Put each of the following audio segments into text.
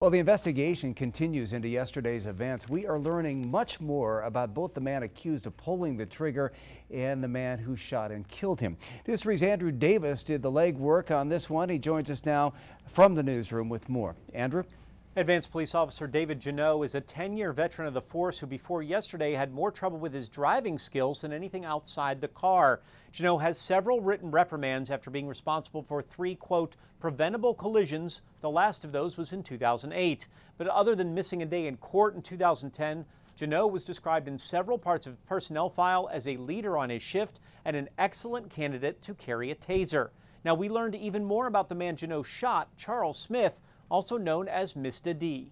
Well, the investigation continues into yesterday's events. We are learning much more about both the man accused of pulling the trigger and the man who shot and killed him. News 3's Andrew Davis did the legwork on this one. He joins us now from the newsroom with more. Andrew? Advanced Police Officer David Janot is a 10-year veteran of the force who before yesterday had more trouble with his driving skills than anything outside the car. Janot has several written reprimands after being responsible for 3, quote, preventable collisions. The last of those was in 2008. But other than missing a day in court in 2010, Janot was described in several parts of the personnel file as a leader on his shift and an excellent candidate to carry a taser. Now, we learned even more about the man Janot shot, Charles Smith, also known as Mr. D.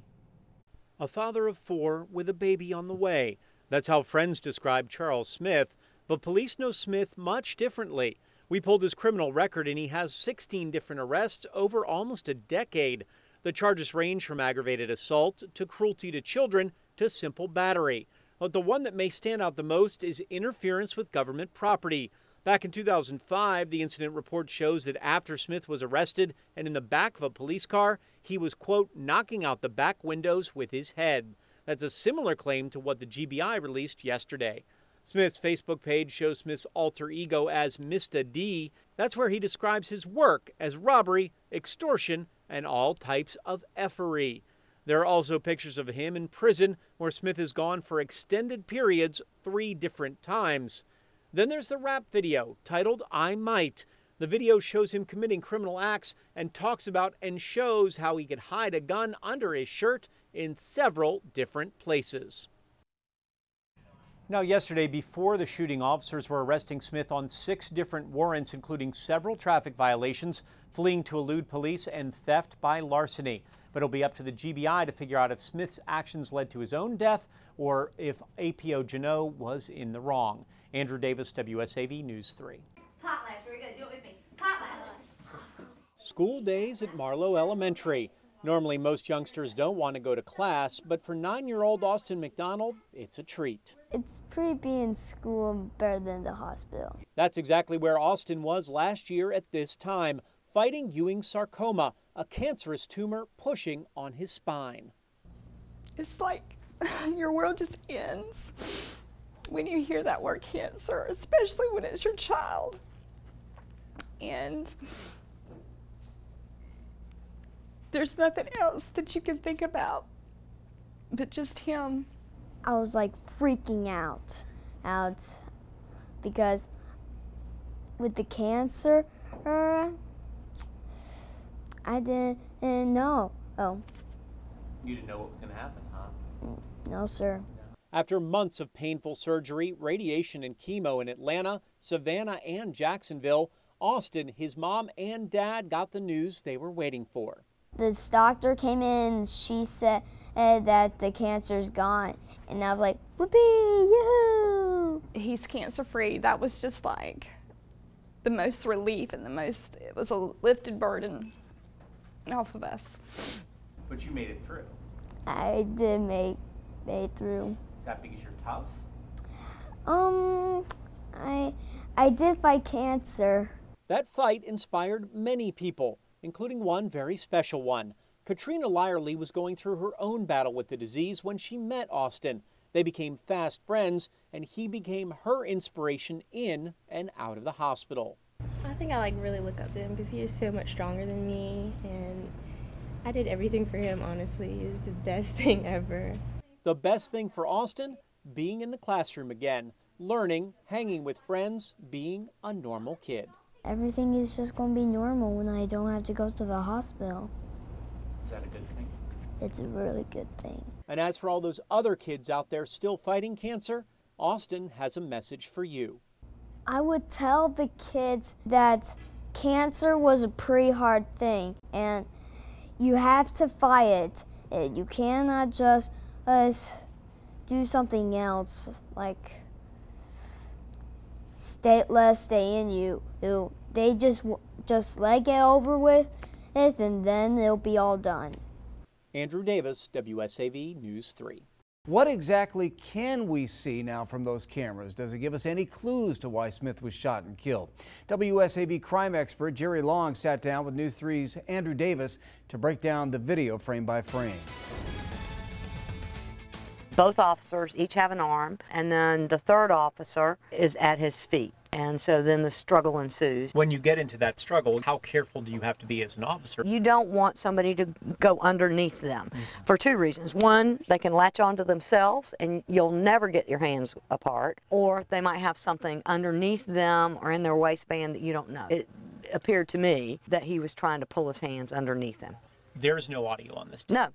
A father of 4 with a baby on the way. That's how friends describe Charles Smith, but police know Smith much differently. We pulled his criminal record and he has 16 different arrests over almost a decade. The charges range from aggravated assault to cruelty to children to simple battery. But the one that may stand out the most is interference with government property. Back in 2005, the incident report shows that after Smith was arrested and in the back of a police car, he was, quote, knocking out the back windows with his head. That's a similar claim to what the GBI released yesterday. Smith's Facebook page shows Smith's alter ego as Mr. D. That's where he describes his work as robbery, extortion, and all types of effery. There are also pictures of him in prison where Smith has gone for extended periods 3 different times. Then there's the rap video titled I Might. The video shows him committing criminal acts and talks about and shows how he could hide a gun under his shirt in several different places. Now, yesterday, before the shooting, officers were arresting Smith on 6 different warrants, including several traffic violations, fleeing to elude police, and theft by larceny. But it'll be up to the GBI to figure out if Smith's actions led to his own death or if APO Janot was in the wrong. Andrew Davis, WSAV News 3. Potlatch, we're going to do it with me. Potlatch. School days at Marlowe Elementary. Normally, most youngsters don't want to go to class, but for 9-year-old Austin McDonald, it's a treat. It's pretty being in school better than the hospital. That's exactly where Austin was last year at this time, fighting Ewing sarcoma, a cancerous tumor pushing on his spine. It's like your world just ends when you hear that word cancer, especially when it's your child. And there's nothing else that you can think about but just him. I was like freaking out because with the cancer, I didn't know. Oh. You didn't know what was going to happen, huh? No, sir. After months of painful surgery, radiation, and chemo in Atlanta, Savannah, and Jacksonville, Austin, his mom, and dad got the news they were waiting for. This doctor came in, she said that the cancer's gone, and I was like, whoopee, yoo-hoo! He's cancer-free. That was just like the most relief and it was a lifted burden off of us. But you made it through. I did make it through. Is that because you're tough? I did fight cancer. That fight inspired many people, including one very special one. Katrina Lyerly was going through her own battle with the disease when she met Austin. They became fast friends, and he became her inspiration in and out of the hospital. I think I really look up to him because he is so much stronger than me, and I did everything for him, honestly. It was the best thing ever. The best thing for Austin? Being in the classroom again, learning, hanging with friends, being a normal kid. Everything is just going to be normal when I don't have to go to the hospital. Is that a good thing? It's a really good thing. And as for all those other kids out there still fighting cancer, Austin has a message for you. I would tell the kids that cancer was a pretty hard thing, and you have to fight it. You cannot just do something else, like let it stay in you. They just let it get over with it, and then it'll be all done. Andrew Davis, WSAV News 3. What exactly can we see now from those cameras? Does it give us any clues to why Smith was shot and killed? WSAV crime expert Jerry Long sat down with News 3's Andrew Davis to break down the video frame by frame. Both officers each have an arm, and then the third officer is at his feet. And so then the struggle ensues. When you get into that struggle, how careful do you have to be as an officer? You don't want somebody to go underneath them for two reasons. One, they can latch onto themselves and you'll never get your hands apart, or they might have something underneath them or in their waistband that you don't know. It appeared to me that he was trying to pull his hands underneath them. There's no audio on this. No.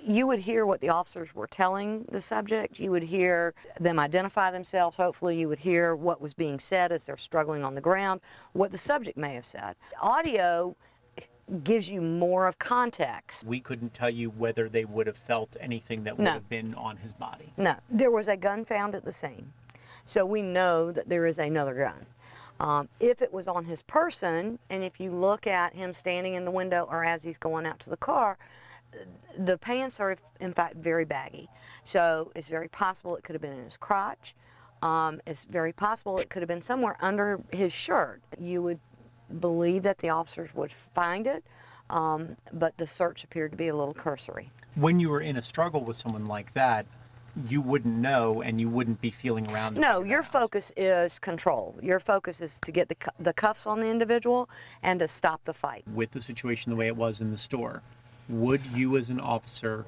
You would hear what the officers were telling the subject. You would hear them identify themselves. Hopefully you would hear what was being said as they're struggling on the ground, what the subject may have said. Audio gives you more of context. We couldn't tell you whether they would have felt anything that would have been on his body. No. There was a gun found at the scene, so we know that there is another gun. If it was on his person, and if you look at him standing in the window or as he's going out to the car, the pants are in fact very baggy, so it's very possible it could have been in his crotch. It's very possible it could have been somewhere under his shirt. You would believe that the officers would find it, but the search appeared to be a little cursory. When you were in a struggle with someone like that, you wouldn't know and you wouldn't be feeling around. No, your focus is control. Your focus is to get the cuffs on the individual and to stop the fight. With the situation the way it was in the store, would you as an officer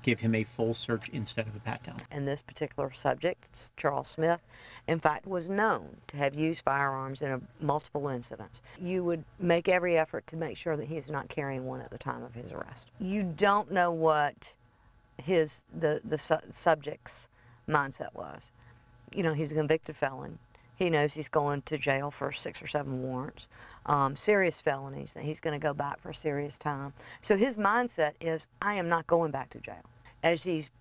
give him a full search instead of a pat-down? And this particular subject, Charles Smith, in fact was known to have used firearms in multiple incidents. You would make every effort to make sure that he's not carrying one at the time of his arrest. You don't know what the subject's mindset was. You know, he's a convicted felon. He knows he's going to jail for 6 or 7 warrants, serious felonies, that he's going to go back for a serious time. So his mindset is, I am not going back to jail. As he's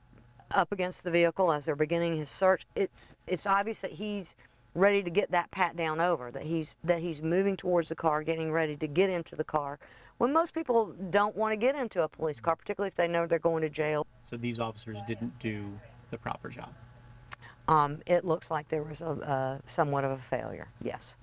up against the vehicle, as they're beginning his search, it's obvious that he's ready to get that pat down over, that he's moving towards the car, getting ready to get into the car, when most people don't want to get into a police car, particularly if they know they're going to jail. So these officers didn't do the proper job? It looks like there was somewhat of a failure, yes.